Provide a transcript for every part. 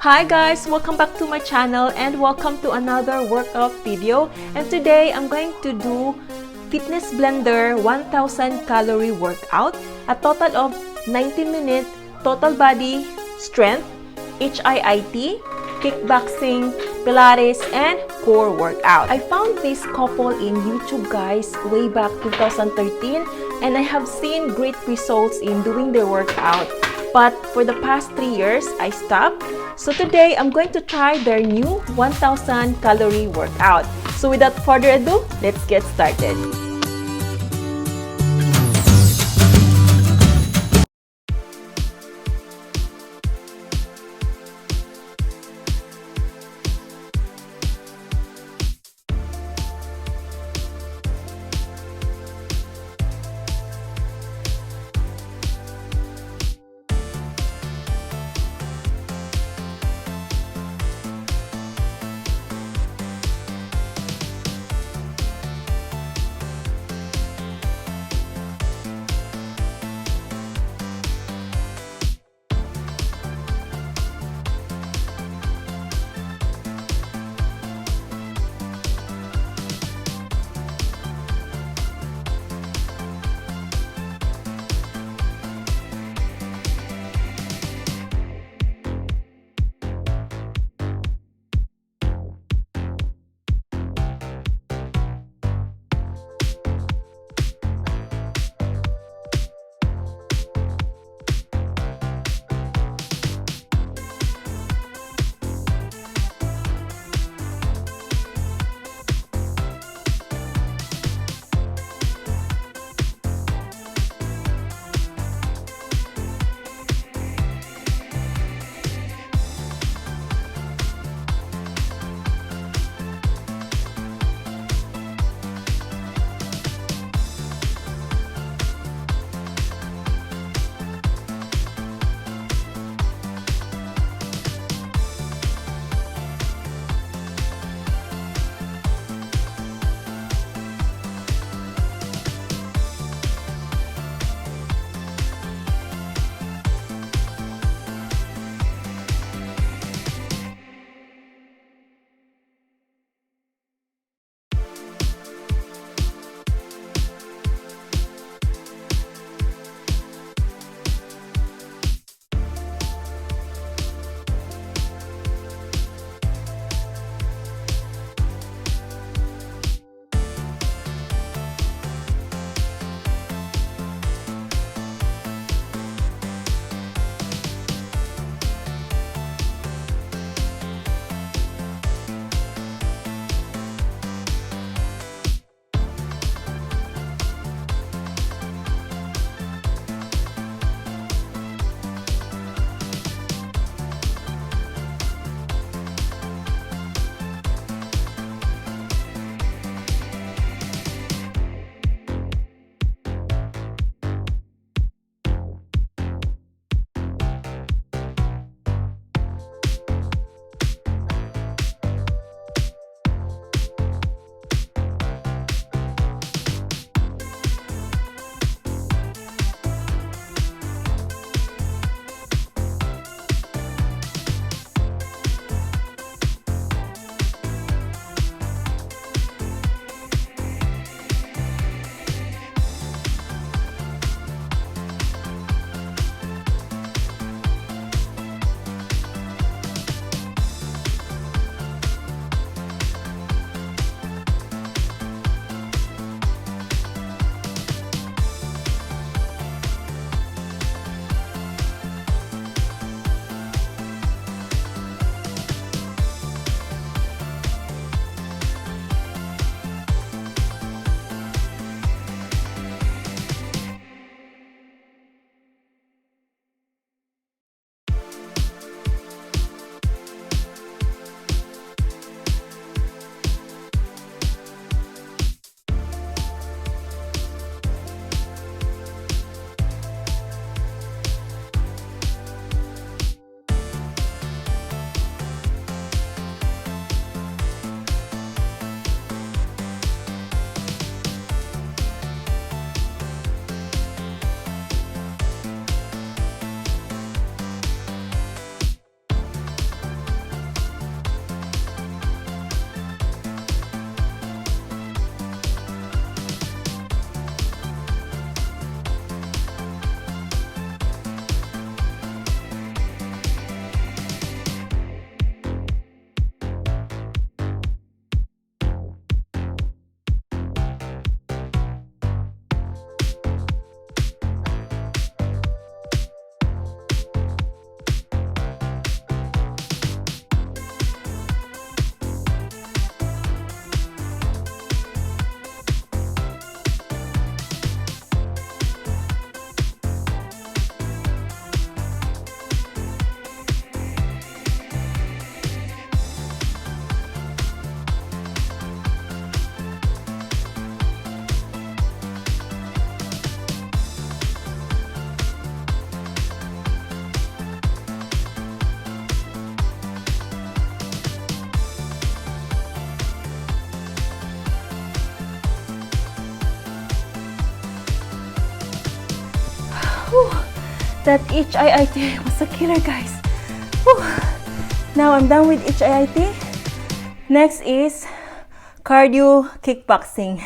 Hi guys, welcome back to my channel and welcome to another workout video. And today I'm going to do fitness blender 1000 calorie workout, a total of 90-minute total body strength, HIIT, kickboxing, Pilates, and core workout. I found this couple in YouTube guys way back 2013 and I have seen great results in doing their workout. But for the past 3 years, I stopped. So today, I'm going to try their new 1000 calorie workout. So without further ado, let's get started. That HIIT was a killer, guys. Whew. Now I'm done with HIIT. Next is cardio kickboxing.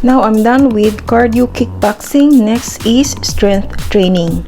Now I'm done with cardio kickboxing. Next is strength training.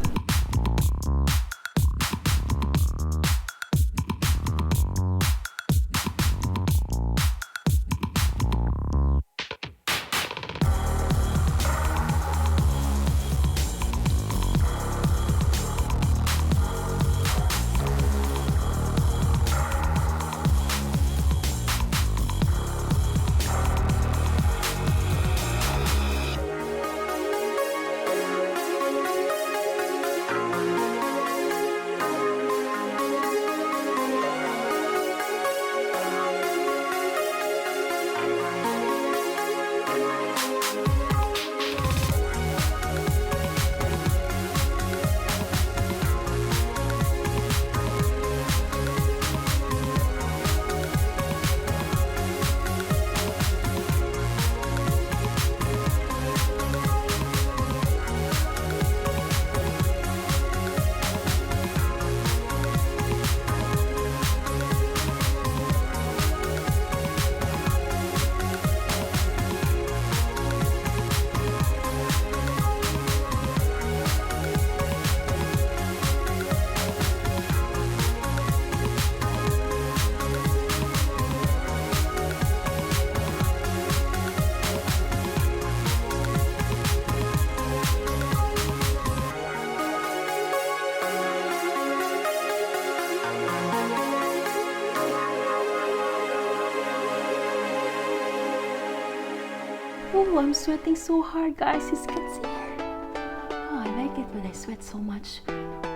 Oh, I'm sweating so hard, guys. You can see. Oh, I like it when I sweat so much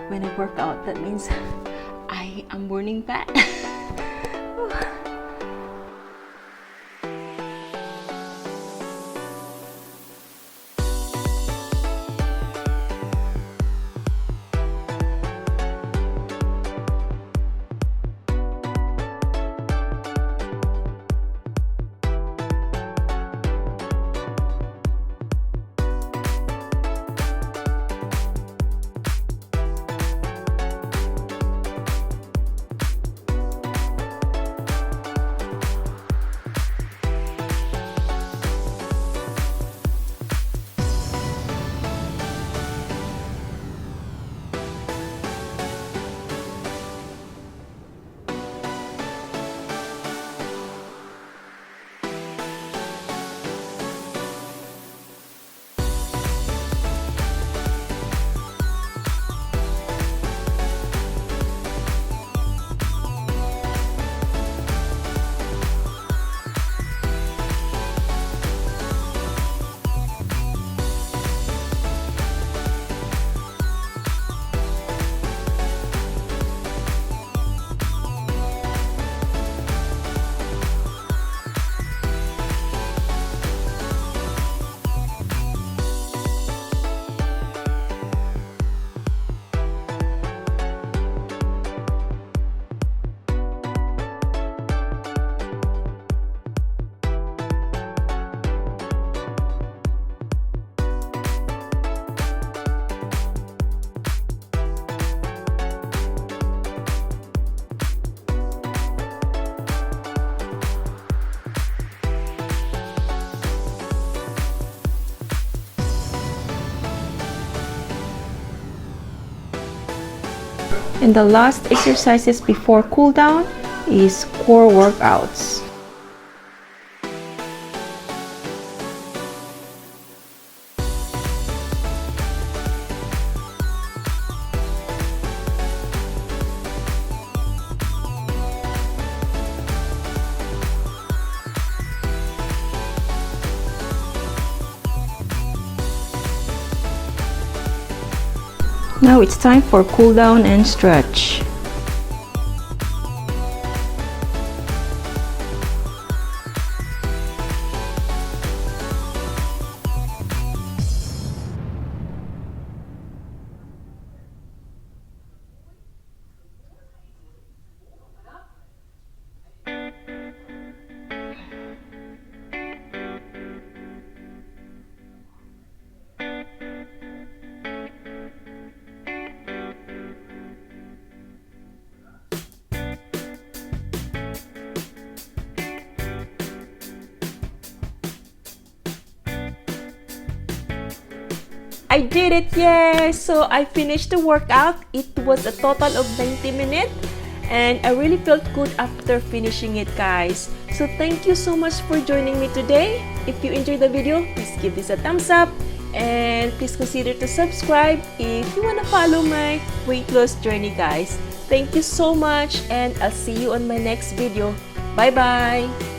when I work out. That means I am burning fat. And the last exercises before cool down is core workouts. Now it's time for cool down and stretch. I did it! Yay! So I finished the workout. It was a total of 90 minutes and I really felt good after finishing it, guys. So thank you so much for joining me today. If you enjoyed the video, please give this a thumbs up and please consider to subscribe if you want to follow my weight loss journey, guys. Thank you so much and I'll see you on my next video. Bye-bye!